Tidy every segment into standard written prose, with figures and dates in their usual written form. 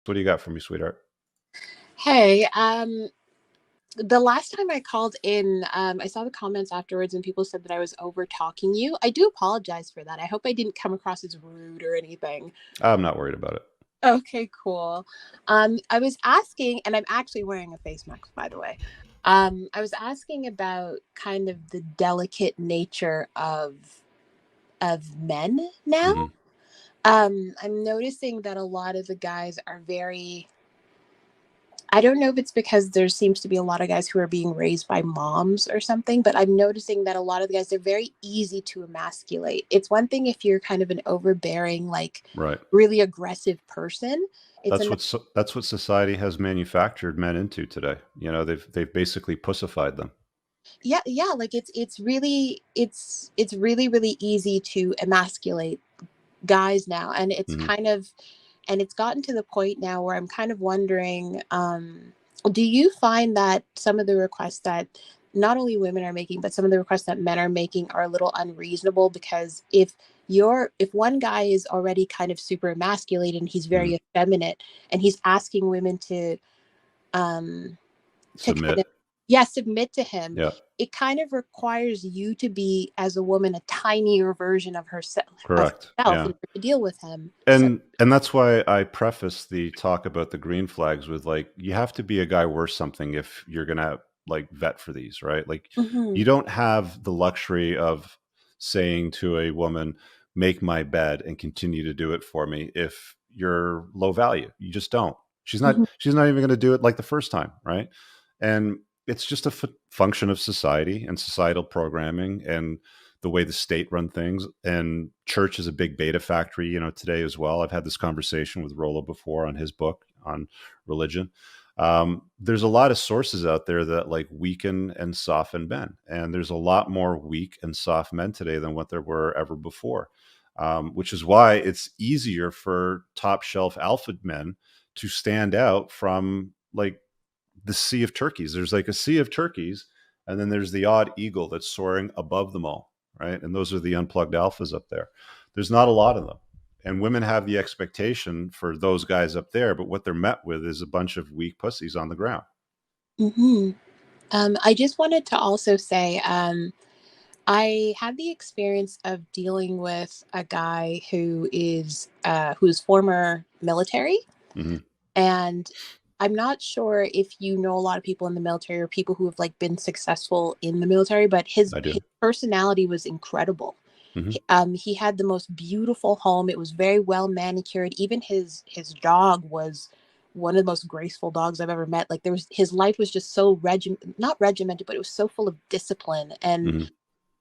What do you got for me, sweetheart? Hey, the last time I called in, I saw the comments afterwards and people said that I was over talking you. I do apologize for that. I hope I didn't come across as rude or anything. I'm not worried about it. Okay, cool. I was asking, and I'm actually wearing a face mask, by the way. I was asking about kind of the delicate nature of men now. Hmm. I'm noticing that a lot of the guys are very, I don't know if it's because there seems to be a lot of guys who are being raised by moms or something, but I'm noticing that a lot of the guys, they're very easy to emasculate. It's one thing if you're kind of an overbearing, like Right. really aggressive person. It's That's another, that's what society has manufactured men into today. They've basically pussified them. yeah, yeah, like it's really, really easy to emasculate guys now. And it's Hmm. kind of, and it's gotten to the point now where I'm kind of wondering, do you find that some of the requests that not only women are making, but some of the requests that men are making are a little unreasonable? Because if one guy is already kind of super emasculated and he's Hmm. very effeminate and he's asking women um to kind Submit. of, yeah, submit to him, Yeah. it kind of requires you to be, as a woman, a tinier version of Correct. herself in Yeah. order to deal with him. So And that's why I preface the talk about the green flags with, like, you have to be a guy worth something if you're gonna, like, vet for these, right? Like, you mhm, don't have the luxury of saying to a woman, make my bed and continue to do it for me if you're low value. You just don't. mhm, She's not even gonna do it like the first time, right? And it's just a function of society and societal programming and the way the state run things. And church is a big beta factory, today as well. I've had this conversation with Rollo before on his book on religion. There's a lot of sources out there that, like, weaken and soften men, and there's a lot more weak and soft men today than what there were ever before. Which is why it's easier for top shelf alpha men to stand out from, like, the sea of turkeys. There's like a sea of turkeys, and then there's the odd eagle that's soaring above them all, right? And those are the unplugged alphas up there. There's not a lot of them. And women have the expectation for those guys up there, but what they're met with is a bunch of weak pussies on the ground. mhm. I just wanted to also say, I had the experience of dealing with a guy who's former military, Hmm. and I'm not sure if you know a lot of people in the military or people who have like been successful in the military, but I his do. personality was incredible. Hmm. He had the most beautiful home. It was very well manicured. Even his dog was one of the most graceful dogs I've ever met. Like there was, his life was just so not regimented, but it was so full of discipline. And Hmm.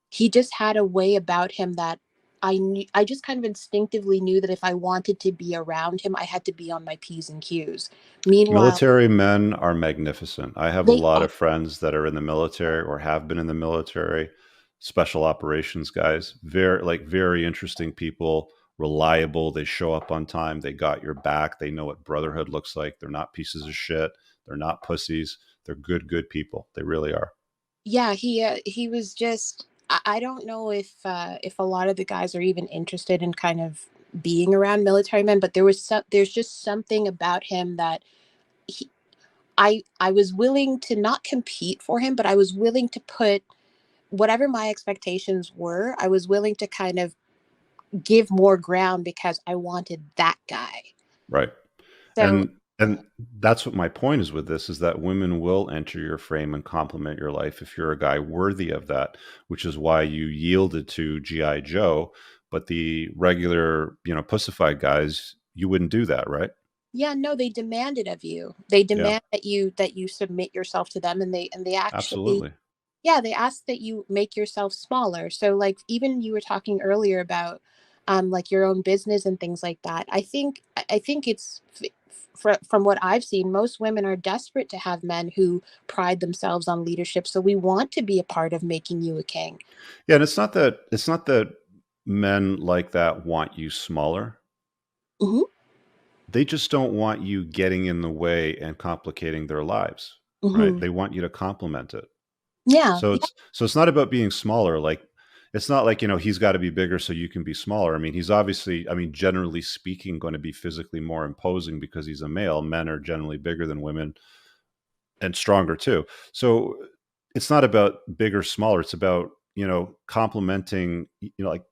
he just had a way about him that I just kind of instinctively knew that if I wanted to be around him, I had to be on my P's and Q's. Meanwhile, Military men are magnificent. I have a they lot are, of friends that are in the military or have been in the military, special operations guys, very interesting people, reliable. They show up on time. They got your back. They know what brotherhood looks like. They're not pieces of shit. They're not pussies. They're good people. They really are. yeah, he was just, I don't know if a lot of the guys are even interested in kind of being around military men, but there's just something about him that he, I was willing to not compete for him, but I was willing to put whatever my expectations were, I was willing to kind of give more ground because I wanted that guy. Right. So And that's what my point is with this, is that women will enter your frame and complement your life if you're a guy worthy of that, which is why you yielded to GI Joe, but the regular, pussified guys, you wouldn't do that, right? yeah, no, they demand it of you. They Yeah. demand that you submit yourself to them, and they actually, Absolutely. yeah, they ask that you make yourself smaller. So like even you were talking earlier about like your own business and things like that. I think from what I've seen, most women are desperate to have men who pride themselves on leadership. So we want to be a part of making you a king. Yeah, and it's not that men like that want you smaller. Hmm. They just don't want you getting in the way and complicating their lives, right? Hmm. They want you to complement it. Yeah, So yeah. it's not about being smaller. Like, It's not like, he's got to be bigger so you can be smaller. I mean, he's obviously, generally speaking, going to be physically more imposing because he's a male. Men are generally bigger than women and stronger too. So it's not about big or smaller. It's about, complementing, like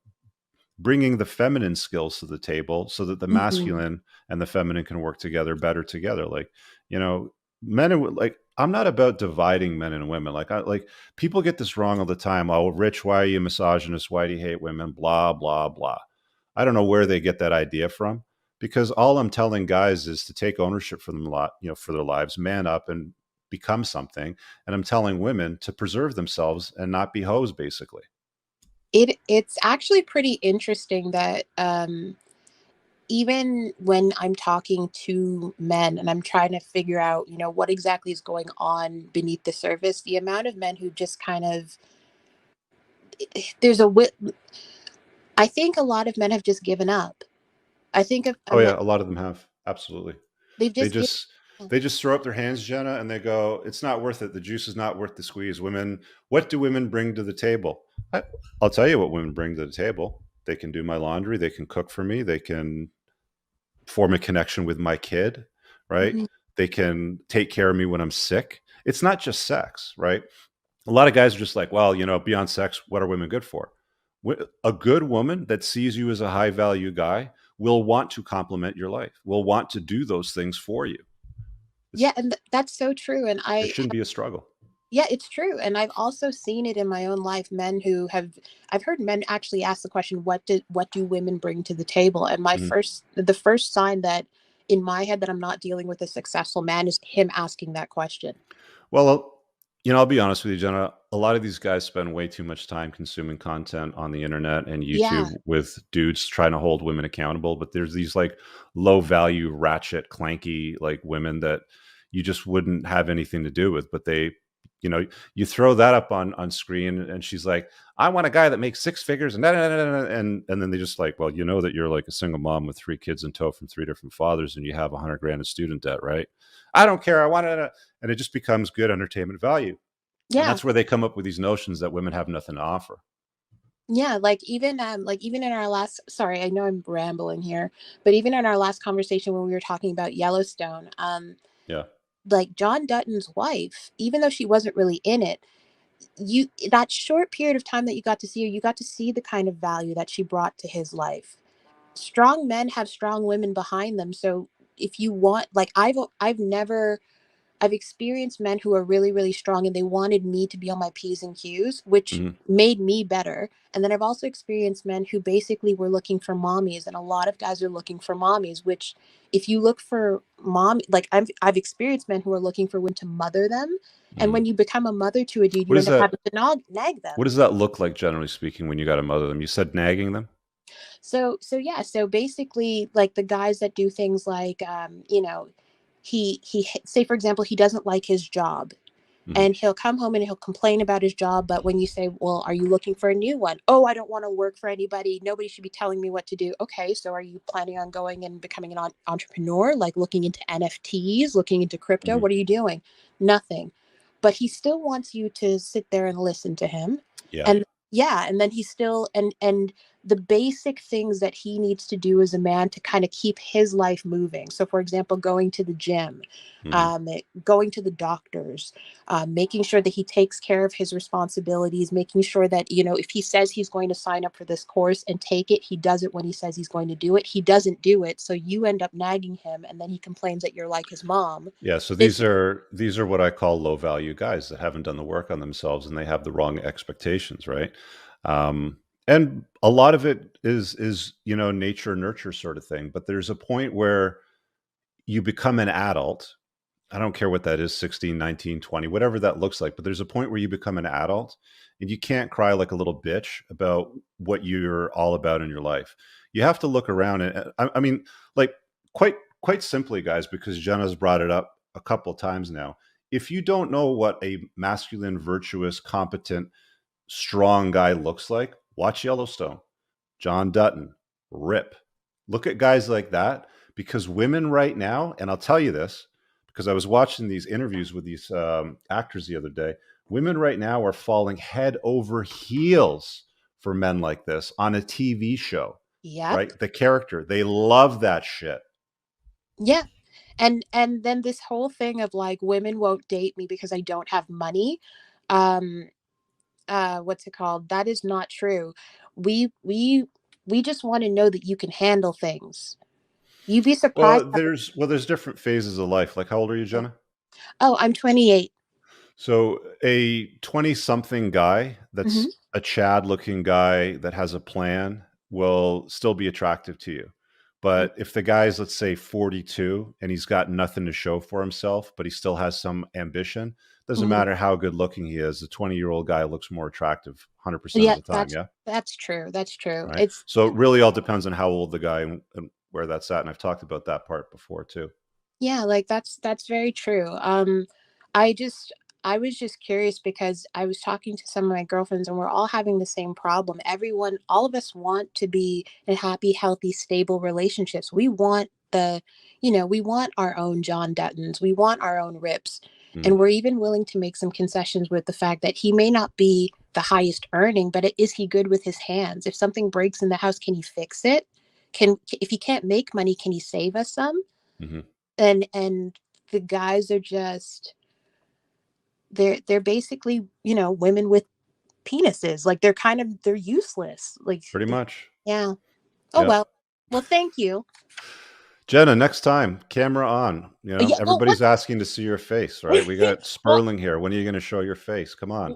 bringing the feminine skills to the table so that the Mhm. masculine and the feminine can work together better together. Like, you know, men and like, I'm not about dividing men and women. Like people get this wrong all the time. Oh, Rich, why are you misogynist? Why do you hate women? Blah, blah, blah. I don't know where they get that idea from, because all I'm telling guys is to take ownership for them a lot, for their lives, man up and become something. And I'm telling women to preserve themselves and not be hoes, basically. It's actually pretty interesting that even when I'm talking to men and I'm trying to figure out, what exactly is going on beneath the surface, the amount of men who just kind of there's a I think a lot of men have just given up. I think of Oh yeah, a lot of them have. Absolutely. they've They just given just up. they just throw up their hands, Jenna, and they go, "It's not worth it. The juice is not worth the squeeze." Women, what do women bring to the table? I'll tell you what women bring to the table. They can do my laundry. They can cook for me. They can form a connection with my kid, right? Mhm. They can take care of me when I'm sick. It's not just sex, right? A lot of guys are just like, well, beyond sex, what are women good for? A good woman that sees you as a high value guy will want to complement your life, will want to do those things for you. Yeah, It's, and that's so true. And it shouldn't be a struggle. yeah, it's true. And I've also seen it in my own life. I've heard men actually ask the question, what do women bring to the table? And Mhm. the first sign that in my head that I'm not dealing with a successful man is him asking that question. Well, I'll be honest with you, Jenna. A lot of these guys spend way too much time consuming content on the internet and Yeah. YouTube with dudes trying to hold women accountable. But there's these like low value, ratchet, clanky like women that you just wouldn't have anything to do with. But you know, you throw that up on screen, and she's like, "I want a guy that makes six figures," and and then they just like, "Well, you know that you're like a single mom with three kids in tow from three different fathers, and you have 100 grand in student debt, right? I don't care. I want to," and it just becomes good entertainment value. And Yeah. that's where they come up with these notions that women have nothing to offer. Yeah, like even in our last, sorry, I know I'm rambling here, but even in our last conversation when we were talking about Yellowstone, Yeah. like John Dutton's wife, even though she wasn't really in it, you that short period of time that you got to see her, you got to see the kind of value that she brought to his life. Strong men have strong women behind them. So if you want, like I've experienced men who are really, really strong and they wanted me to be on my P's and Q's, which Mhm. made me better. And then I've also experienced men who basically were looking for mommies. And a lot of guys are looking for mommies, which if you look for mom, like I've experienced men who are looking for women to mother them. And when Mhm. you become a mother to a dude, What you does end up that having to nag what them. does that look like, generally speaking, when you got to mother them? You said nagging them? So yeah, so basically like the guys that do things like he say for example he doesn't like his job Mhm. and he'll come home and he'll complain about his job, but when you say, well, are you looking for a new one? Oh, I don't want to work for anybody, nobody should be telling me what to do. Okay, so are you planning on going and becoming an entrepreneur, like looking into NFTs, looking into crypto? Mhm. What are you doing? Nothing. But he still wants you to sit there and listen to him. Yeah. And yeah, and then he still and the basic things that he needs to do as a man to kind of keep his life moving, so for example going to the gym, Mhm. going to the doctors, making sure that he takes care of his responsibilities, making sure that, if he says he's going to sign up for this course and take it, he does it when he says he's going to do it. He doesn't do it. So you end up nagging him and then he complains that you're like his mom. Yeah, so This, these are what I call low value guys that haven't done the work on themselves and they have the wrong expectations, right? Um, and a lot of it is nature nurture sort of thing. But there's a point where you become an adult. I don't care what that is, 16, 19, 20, whatever that looks like. But there's a point where you become an adult and you can't cry like a little bitch about what you're all about in your life. You have to look around and I mean, like quite simply, guys, because Jenna's brought it up a couple of times now. If you don't know what a masculine, virtuous, competent, strong guy looks like, watch Yellowstone. John Dutton, Rip. Look at guys like that, because women right now, and I'll tell you this because I was watching these interviews with these actors the other day. Women right now are falling head over heels for men like this on a TV show, Yep. right? The character, they love that shit. Yeah. And then this whole thing of like women won't date me because I don't have money. Um what's it called? That is not true. We we we just want to know that you can handle things. You'd be surprised how There's different phases of life. Like, how old are you, yeah. Jenna? Oh, I'm 28. So a 20 something guy Hmm. that's a Chad looking guy that has a plan will still be attractive to you. But if the guy's, let's say, 42 and he's got nothing to show for himself, but he still has some ambition, doesn't Hmm. matter how good looking he is, the 20-year-old guy looks more attractive 100% of Yeah, the time. Yeah. that's true. That's true. Right. It's So it really all depends on how old the guy and where that's at. And I've talked about that part before too. Yeah, like that's very true. I just I was just curious because I was talking to some of my girlfriends and we're all having the same problem. Everyone, all of us want to be in happy, healthy, stable relationships. We want we want our own John Duttons. We want our own Rips. Mhm. And we're even willing to make some concessions with the fact that he may not be the highest earning, but is he good with his hands? If something breaks in the house, can he fix it? If he can't make money, can he save us some? Mhm. And the guys are just they're basically women with penises, like they're useless, like Pretty much. yeah. Oh Yeah. well, thank you. Jenna, next time, camera on. Yeah, well Everybody's asking to see your face, right? We got well Sperling here. When are you going to show your face? Come on.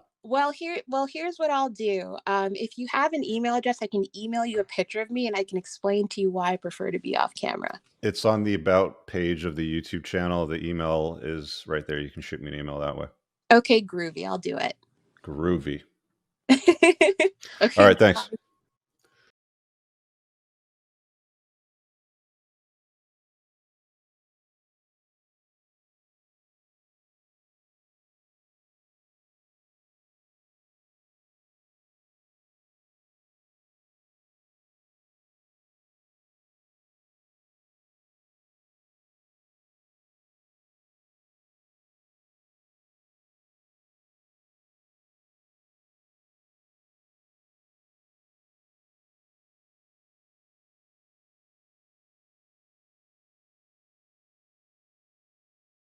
here's what I'll do. If you have an email address, I can email you a picture of me and I can explain to you why I prefer to be off camera. It's on the about page of the YouTube channel. The email is right there. You can shoot me an email that way. Okay, groovy, I'll do it. Groovy. All Okay, right. Thanks.